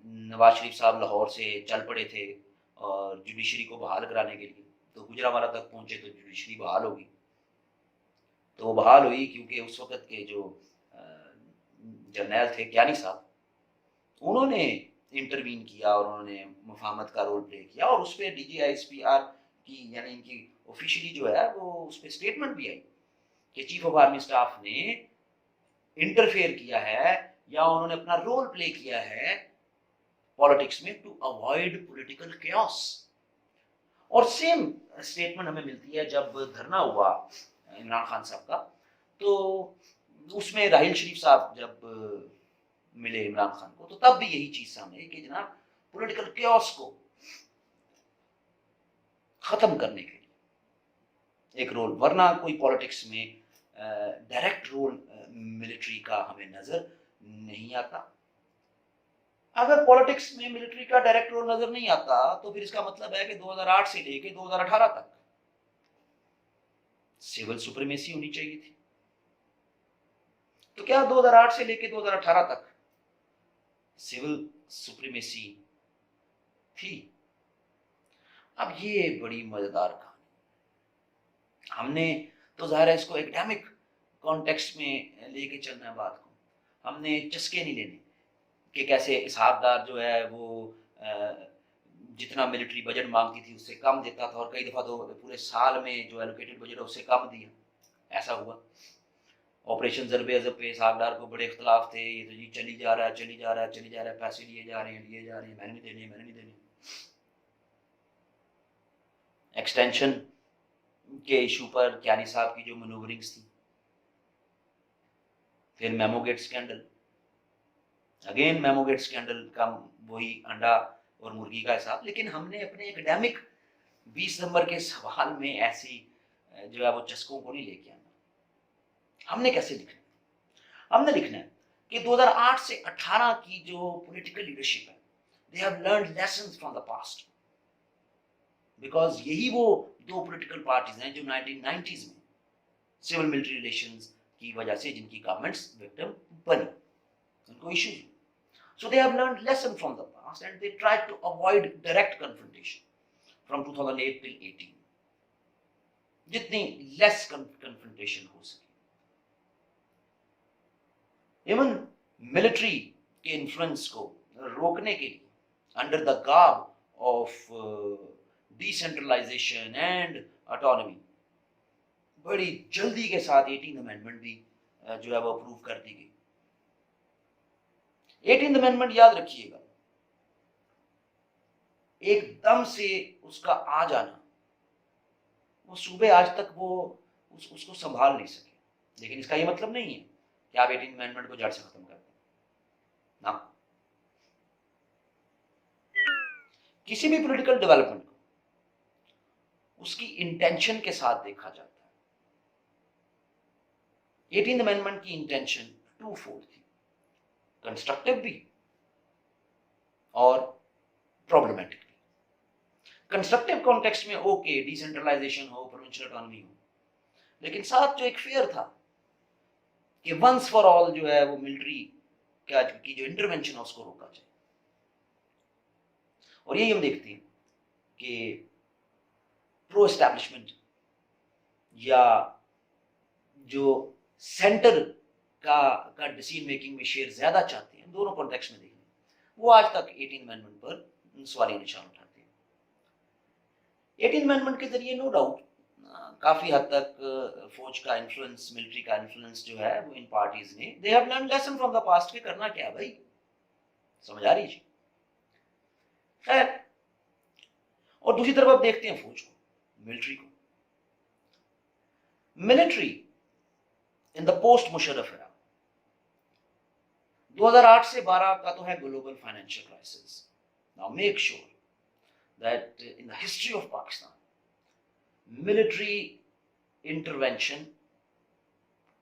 नवाज शरीफ साहब लाहौर से चल पड़े थे और जुडिशरी को बहाल कराने के लिए, तो गुजरावाला तक पहुंचे तो जुडिशरी बहाल होगी, तो बहाल हुई क्योंकि उस वक्त के जो जर्नैल थे क्यानी साहब, उन्होंने इंटरवीन किया और उन्होंने मुफाहमत का रोल प्ले किया, और उस पर DGISPR की यानी इनकी ऑफिशियली जो है वो उस पर स्टेटमेंट भी आई कि चीफ ऑफ आर्मी स्टाफ ने इंटरफेयर किया है या उन्होंने अपना रोल प्ले किया है पॉलिटिक्स में टू अवॉइड पॉलिटिकल केओस। और सेम स्टेटमेंट हमें मिलती है जब धरना हुआ इमरान खान साहब का, तो उसमें राहिल शरीफ साहब जब मिले इमरान खान को, तो तब भी यही चीज सामने कि जनाब पॉलिटिकल केओस को खत्म करने के लिए एक रोल, वरना कोई पॉलिटिक्स में डायरेक्ट रोल मिलिट्री का हमें नजर नहीं आता। अगर पॉलिटिक्स में मिलिट्री का डायरेक्ट रोल नजर नहीं आता तो फिर इसका मतलब है कि 2008 से लेके 2018 तक सिविल सुप्रीमेसी होनी चाहिए थी। तो क्या 2008 से लेके 2018 तक सिविल सुप्रीमेसी थी? अब ये बड़ी मजेदार कहानी, हमने तो ज़ाहिर है इसको एकेडमिक कॉन्टेक्स्ट में लेके चलना है बात को, हमने चस्के नहीं लेने कि कैसे इसहाक डार जो है वो जितना मिलिट्री बजट मांगती थी उससे कम देता था, और कई दफ़ा तो पूरे साल में जो एलोकेटेड बजट है उससे कम दिया, ऐसा हुआ। ऑपरेशन ज़रबे अज़ब पे इसहाक डार को बड़े इख्तलाफ थे, ये तो जी चली जा रहा है, पैसे लिए जा रहे हैं, मैंने नहीं देने। एक्सटेंशन के इशू पर क्यानी साहब की जो मनूवरिंग्स थी, फिर memogate scandal, again memogate scandal का वही अंडा और मुर्गी का हिसाब। लेकिन हमने अपने एकेडमिक 20 नंबर के सवाल में ऐसी जो है वो चस्कों को नहीं लेके आना। हमने कैसे लिखना? हमने लिखना है कि 2008 से 18 की जो पॉलिटिकल लीडरशिप है, they have learned lessons from the past, because यही वो दो पॉलिटिकल पार्टीज हैं जो 1990s में सिविल मिलिट्री रिलेशंस की वजह से जिनकी गवर्नमेंट्स विक्टिम बनी, उनको issues. So they have learned lesson from the past and they tried to avoid direct confrontation from 2008 till 18, जितनी less confrontation हो सके। इवन मिलिट्री के इन्फ्लुएंस को रोकने के लिए under the garb of decentralisation and autonomy बड़ी जल्दी के साथ 18th अमेंडमेंट भी जो है वो अप्रूव कर दी गई। 18th अमेंडमेंट याद रखिएगा, एकदम से उसका आ जाना, वो सूबे आज तक वो उसको संभाल नहीं सके, लेकिन इसका ये मतलब नहीं है कि आप 18th अमेंडमेंट को जड़ से खत्म कर दें ना। किसी भी पॉलिटिकल डेवलपमेंट को उसकी इंटेंशन के साथ देखा जाता है। 18th अमेंडमेंट की इंटेंशन टू फोल्ड थी, कंस्ट्रक्टिव भी और प्रॉब्लमेटिक भी। कंस्ट्रक्टिव कॉन्टेक्स्ट में ओके डिसेंट्रलाइजेशन हो, प्रोविंशियल ऑटोनॉमी हो, लेकिन साथ जो एक फेयर था कि वंस फॉर ऑल जो है वो मिलिट्री की जो इंटरवेंशन है उसको रोका जाए। और यही हम देखते हैं कि प्रो एस्टैब्लिशमेंट या जो सेंटर का डिसीजन मेकिंग में शेयर ज्यादा चाहते हैं, दोनों कॉन्टेक्स्ट में देखें, वो आज तक 18th अमेंडमेंट पर सवालिया निशान उठाते हैं। 18th अमेंडमेंट के जरिए नो डाउट काफी हद तक फौज का इन्फ्लुएंस, मिलिट्री का इन्फ्लुएंस जो है वो इन पार्टीज ने they have learn lesson from the past के करना क्या भाई, समझ आ रही है। खैर, और दूसरी तरफ आप देखते हैं फौज को, मिलिट्री को। Military in the post Musharraf era 2008 से 12 का तो है global financial crisis. Now make sure that in the history of Pakistan military intervention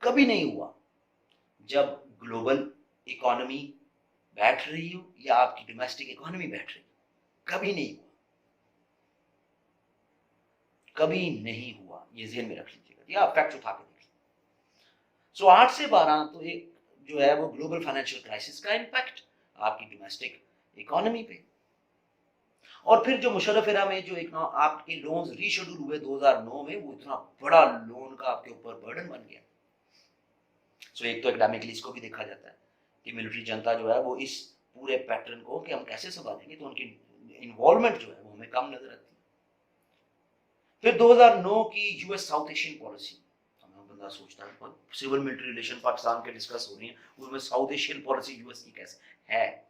कभी नहीं हुआ जब ग्लोबल इकोनॉमी बैठ रही हो या आपकी डोमेस्टिक इकोनॉमी बैठ रही हो, कभी नहीं हुआ, कभी नहीं हुआ, ये ज़हन में रख लीजिएगा, या फैक्ट उठा के देखिए। सो 8 से 12 तो एक जो है वो ग्लोबल फाइनेंशियल क्राइसिस का इम्पैक्ट आपकी डोमेस्टिक इकोनॉमी पे, और फिर जो मुशर्रफ एरा में जो एक आपके लोन्स रीशेड्यूल हुए 2009 में, वो इतना बड़ा लोन का आपके ऊपर बर्डन बन गया। सो एक तो एकेडमिकली इसको भी देखा जाता है कि मिलिट्री जनता जो है वो इस पूरे पैटर्न को कि हम कैसे संभालेंगे, तो उनकी इन्वॉल्वमेंट जो है वो हमें कम नजर आती है। फिर 2009 की यूएस साउथ एशियन पॉलिसी, हमें बंदा सोचता है सिविल मिलिट्री रिलेशन पाकिस्तान के डिस्कस हो रही है, उसमें साउथ एशियन पॉलिसी यूएस की कैसे है।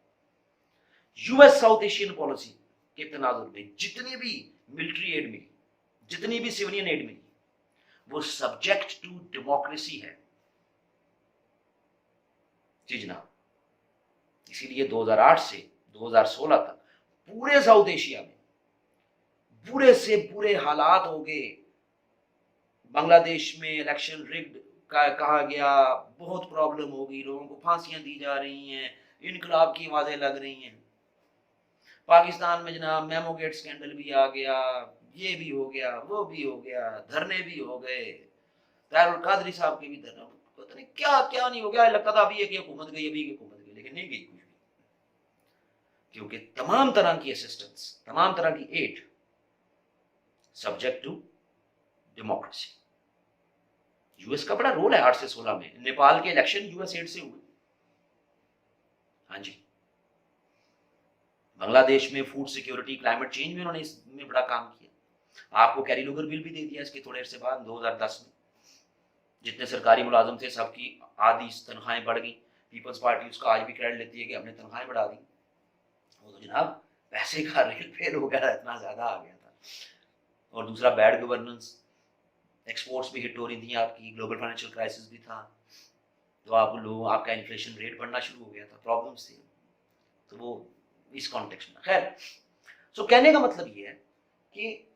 यूएस साउथ एशियन पॉलिसी के तनाजुर में जितनी भी मिलिट्री एड मिली, जितनी भी सिविलियन एड मिली, वो सब्जेक्ट टू डेमोक्रेसी है जी जनाब। इसीलिए 2008 से 2016 तक पूरे साउथ एशिया में बुरे से बुरे हालात हो गए। बांग्लादेश में इलेक्शन रिग्ड कहा गया, बहुत प्रॉब्लम हो गई, लोगों को फांसियां दी जा रही हैं, इनकलाब की आवाजें लग रही हैं। पाकिस्तान में जनाब मेमोगेट स्कैंडल भी आ गया, ये भी हो गया, वो भी हो गया, धरने भी हो गए, तारुल कादरी साहब के भी धरना, पता नहीं क्या क्या नहीं हो गया। लगता था अभी एक हुकूमत गई, अभी एक हुकूमत गई, लेकिन नहीं गई कुछ भी, क्योंकि तमाम तरह की असिस्टेंस, तमाम तरह की aid subject to democracy. US का बड़ा रोल है 8 से 16 में। नेपाल के इलेक्शन यूएस एड से हुए, हाँ जी। बांग्लादेश में फूड सिक्योरिटी, क्लाइमेट चेंज में उन्होंने इसमें बड़ा काम किया। आपको कैरी लोगर बिल भी दे दिया इसके थोड़े से बाद 2010 में। जितने सरकारी मुलाजिम थे सबकी आधी तनख्वाहें बढ़ गई। पीपल्स पार्टी उसका आज भी क्रेडिट लेती है कि हमने तनख्वाहें बढ़ा दी। वो तो जनाब पैसे का रेल फेल हो गया, इतना ज्यादा आ गया था। और दूसरा बैड गवर्नेंस, एक्सपोर्ट्स भी हिट हो रही थी आपकी, ग्लोबल फाइनेंशियल क्राइसिस भी था, तो आप लोग आपका इन्फ्लेशन रेट बढ़ना शुरू हो गया था, प्रॉब्लम्स थी। तो वो इस कॉन्टेक्स्ट में खैर, सो कहने का मतलब ये है कि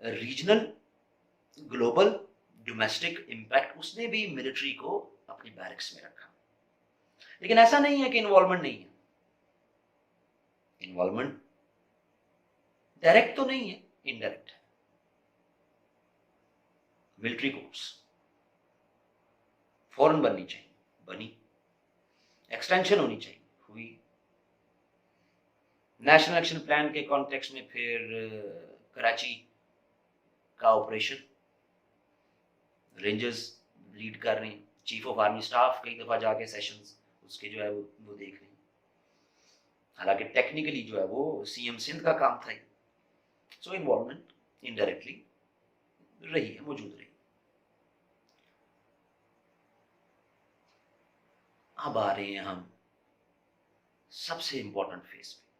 रीजनल, ग्लोबल, डोमेस्टिक इम्पैक्ट उसने भी मिलिट्री को अपनी बैरक्स में रखा। लेकिन ऐसा नहीं है कि इन्वॉल्वमेंट नहीं है। इन्वॉल्वमेंट डायरेक्ट तो नहीं है, इनडायरेक्ट है। मिलिट्री कोर्ट्स, फौरन बननी चाहिए, बनी। एक्सटेंशन होनी चाहिए, हुई। नेशनल एक्शन प्लान के कॉन्टेक्स्ट में फिर कराची का ऑपरेशन रेंजर्स लीड कर रहे हैं, चीफ ऑफ आर्मी स्टाफ कई दफ़ा जाके सेशंस उसके जो है वो देख रहे हैं। हालांकि टेक्निकली जो है वो सीएम सिंध का काम था। सो इन्वॉल्वमेंट इनडायरेक्टली रही है, मौजूद रही। अब आ रहे हैं हम सबसे इंपॉर्टेंट फेज पे,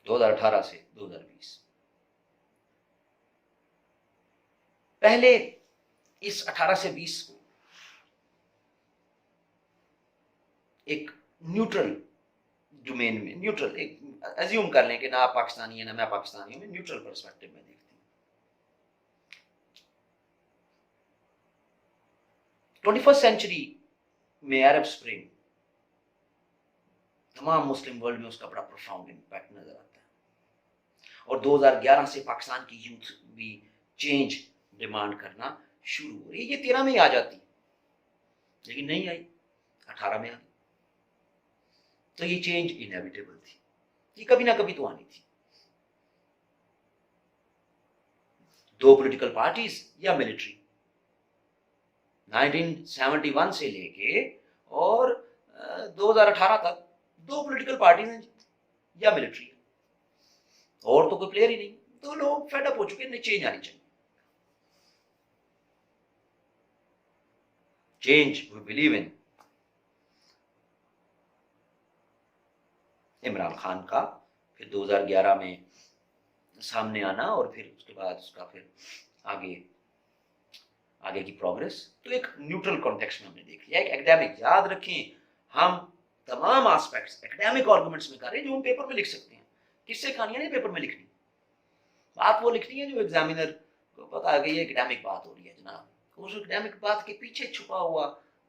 2018 से 2020। पहले इस 18 से 20 को एक न्यूट्रल डोमेन में, न्यूट्रल एक एज्यूम कर लें कि ना आप पाकिस्तानी है ना मैं पाकिस्तानी हूं, न्यूट्रल पर्सपेक्टिव में देखती हूँ। 21st सेंचुरी में अरब स्प्रिंग तमाम मुस्लिम वर्ल्ड में उसका बड़ा प्रोफाउंड इम्पैक्ट नजर आता है, और 2011 से पाकिस्तान की यूथ भी चेंज डिमांड करना शुरू हो रही है। ये 13 में ही आ जाती, लेकिन नहीं आई, 18 में आ गई। तो ये चेंज इनएविटेबल थी, ये कभी ना कभी तो आनी थी। दो पॉलिटिकल पार्टीज या मिलिट्री, 1971 से लेके और 2018 तक दो पॉलिटिकल पार्टीज हैं या मिलिट्री, और तो कोई प्लेयर ही नहीं। तो लोग फेड अप हो चुके हैं, चेंज आनी चाहिए। Change we believe in. Imran Khan का फिर 2011 में सामने आना, और फिर उसके बाद उसका फिर आगे की प्रोग्रेस, तो एक न्यूट्रल कॉन्टेक्स्ट में हमने देख लिया। एक एकेडमिक, याद रखें हम तमाम एस्पेक्ट्स एकेडमिक आर्गुमेंट्स में कर रहे हैं जो हम पेपर में लिख सकते हैं। किससे कहानियां नहीं पेपर में लिखनी, बात वो लिखनी है जो एग्जामिनर को पता है कि ये एकेडमिक बात हो रही है जनाब। उस एकेडमिक बात के पीछे छुपा हुआ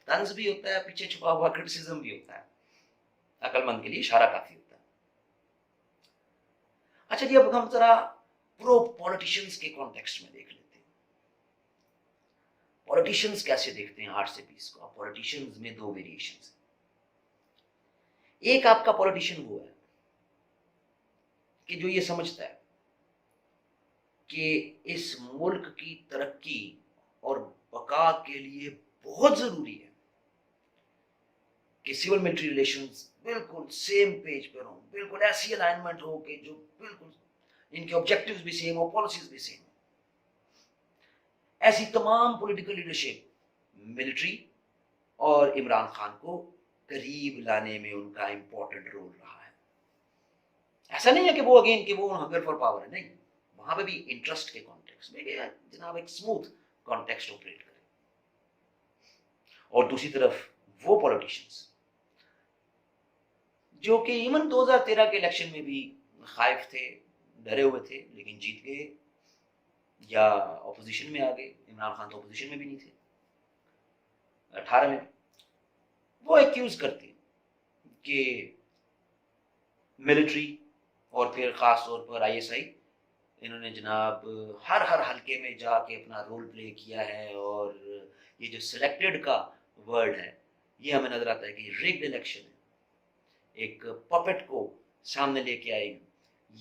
तंज भी होता है, पीछे छुपा हुआ क्रिटिसिज्म भी होता है। अकलमंद के लिए इशारा काफी होता है। अच्छा जी, अब हम जरा प्रो पॉलिटिशियंस के कॉन्टेक्स्ट में देख लेते हैं। पॉलिटिशियंस कैसे देखते हैं 8 से 20 को। पॉलिटिशियंस में दो वेरिएशंस हैं। एक आपका पॉलिटिशियन वो है कि जो ये समझता है कि इस मुल्क की तरक्की और बका के लिए बहुत जरूरी है कि सिविल मिलिट्री रिलेशंस बिल्कुल सेम पेज पर हो, बिल्कुल ऐसी अलाइनमेंट हो कि जो बिल्कुल इनके ऑब्जेक्टिव्स भी सेम हो, पॉलिसीज भी सेम हो। ऐसी तमाम पॉलिटिकल लीडरशिप मिलिट्री और इमरान खान को करीब लाने में उनका इंपॉर्टेंट रोल रहा है। ऐसा नहीं है कि वो अगेन कि वो हंगर फॉर पावर है, नहीं, वहां पे भी इंटरेस्ट के कॉन्टेक्स्ट में जनाब एक स्मूथ कॉन्टेक्स्ट ऑपरेट करे। और दूसरी तरफ वो पॉलिटिशियंस जो कि इवन 2013 के इलेक्शन में भी खाइफ थे, डरे हुए थे, लेकिन जीत गए या ऑपोजिशन में आ गए। इमरान खान तो ऑपोजिशन में भी नहीं थे 18 में। वो एक्यूज करते कि मिलिट्री और फिर खास तौर पर आईएसआई, इन्होंने जनाब हर हलके में जाके अपना रोल प्ले किया है। और ये जो सिलेक्टेड का वर्ड है, ये हमें नजर आता है कि रिग्ड इलेक्शन है, एक पपेट को सामने लेके आएगी।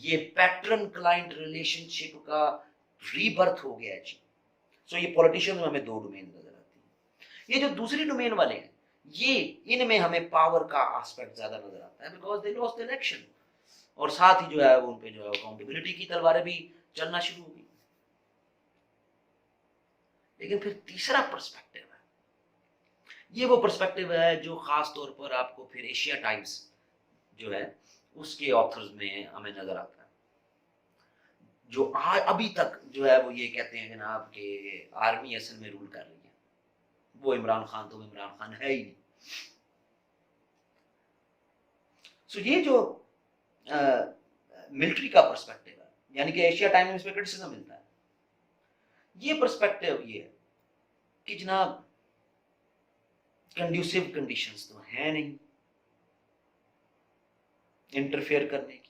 ये पैटर्न क्लाइंट रिलेशनशिप का रीबर्थ हो गया है जी। सो ये पॉलिटिशियन में हमें दो डोमेन नजर आती है। ये जो दूसरी डोमेन वाले हैं, ये इनमें हमें पावर का एस्पेक्ट ज्यादा नजर आता है, because they lost the election, और साथ ही जो है उन पे जो है अकाउंटेबिलिटी की तलवारें भी चलना शुरू हो गई। लेकिन फिर तीसरा पर्सपेक्टिव है, ये वो पर्सपेक्टिव है जो खास तौर पर आपको फिर एशिया टाइम्स जो है उसके ऑथर्स में हमें नजर आता है, जो अभी तक जो है वो ये कहते हैं जनाब कि आर्मी असल में रूल कर रही है, वो इमरान खान तो इमरान खान है ही नहीं। सो ये जो मिलिट्री का पर्सपेक्टिव है, यानी कि एशिया टाइम्स में क्रिटिसिज्म मिलता है, ये पर्सपेक्टिव ये है कि जनाब कंड्यूसिव कंडीशंस तो है नहीं इंटरफेयर करने की,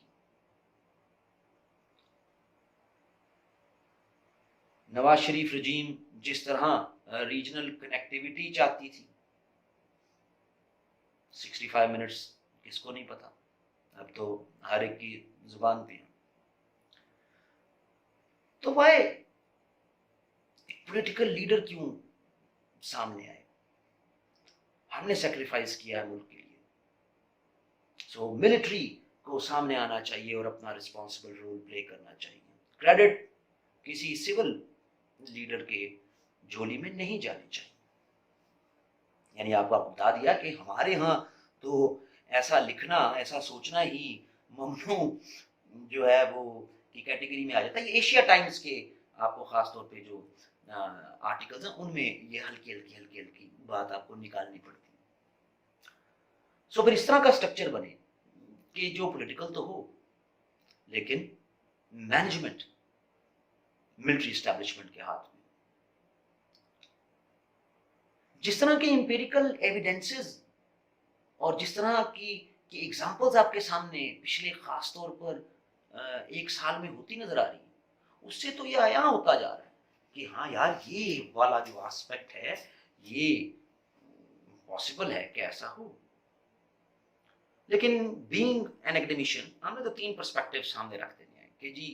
نواز شریف رجیم جس طرح ریجنل کنیکٹیویٹی چاہتی تھی، 65 منٹس کس کو نہیں پتا، اب تو ہر ایک کی زبان پہ ہیں. تو بھائی ایک پولیٹیکل لیڈر کیوں سامنے آئے؟ ہم نے سیکریفائز کیا ہے ملک کے لیے، سو ملٹری کو سامنے آنا چاہیے اور اپنا رسپانسبل رول پلے کرنا چاہیے. کریڈٹ کسی سول لیڈر کے جھولی میں نہیں جانی چاہیے. یعنی آپ کو بتا دیا کہ ہمارے ہاں تو ایسا لکھنا، ایسا سوچنا ہی ممنوع جو ہے وہ کی کیٹیگری میں آ جاتا ہے. یہ ایشیا ٹائمز کے آپ کو خاص طور پہ جو آرٹیکلز ہیں ان میں یہ ہلکی بات آپ کو نکالنی پڑتی ہے. سو پھر اس طرح کا سٹرکچر بنے کہ جو پولیٹیکل تو ہو لیکن مینجمنٹ ملٹری اسٹیبلشمنٹ کے ہاتھ میں. جس طرح کے امپیریکل ایویڈنسز اور جس طرح کی ایگزامپلز آپ کے سامنے پچھلے خاص طور پر 1 سال میں ہوتی نظر آ رہی ہیں، اس سے تو یہ عیاں ہوتا جا رہا ہے کہ ہاں یار یہ والا جو آسپیکٹ ہے یہ پاسبل ہے کہ ایسا ہو. لیکن بینگ این ایکڈیمیشین ہم نے تو 3 پرسپیکٹیو سامنے رکھ دینے ہیں کہ جی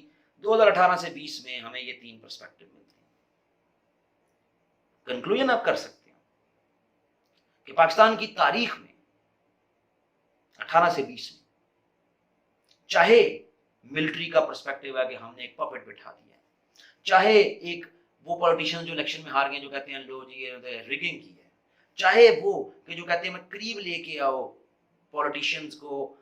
2018 سے 20 میں ہمیں یہ 3 پرسپیکٹیو ملتے ہیں. کنکلوژن آپ کر سکتے ہیں کہ پاکستان کی تاریخ میں 18 سے 20 میں چاہے ملٹری کا پرسپیکٹیو ہے کہ ہم نے ایک پپٹ بٹھا دیا ہے، چاہے ایک وہ پولیٹیشین جو الیکشن میں ہار گئے جو کہتے ہیں لو جی ریگنگ کی ہے، چاہے وہ کہ جو کہتے ہیں میں قریب لے کے آؤ پولیٹیشینز کو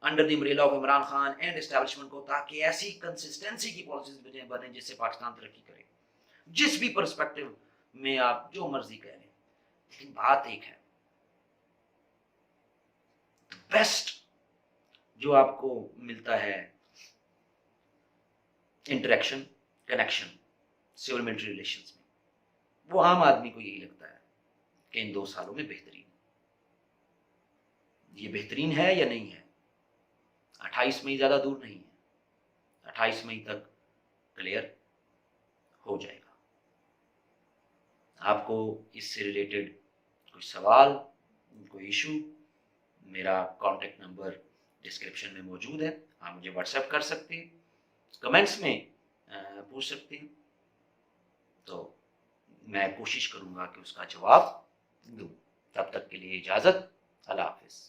under the umbrella of Imran Khan and establishment کو، تاکہ ایسی کنسسٹنسی کی پالیسیز بنے جس سے پاکستان ترقی کرے. جس بھی پرسپیکٹیو میں آپ جو مرضی کہہ لیں، لیکن بات ایک ہے، بیسٹ جو آپ کو ملتا ہے interaction connection civil military relations میں، وہ عام آدمی کو یہی لگتا ہے کہ ان 2 سالوں میں بہترین. یہ بہترین ہے یا نہیں ہے؟ 28 مئی زیادہ دور نہیں ہے، 28 مئی تک کلیئر ہو جائے گا. آپ کو اس سے ریلیٹڈ کوئی سوال، کوئی ایشو، میرا کانٹیکٹ نمبر ڈسکرپشن میں موجود ہے، آپ مجھے واٹس ایپ کر سکتے ہیں، کمنٹس میں پوچھ سکتے ہیں، تو میں کوشش کروں گا کہ اس کا جواب دوں. تب تک کے لیے اجازت، اللہ حافظ.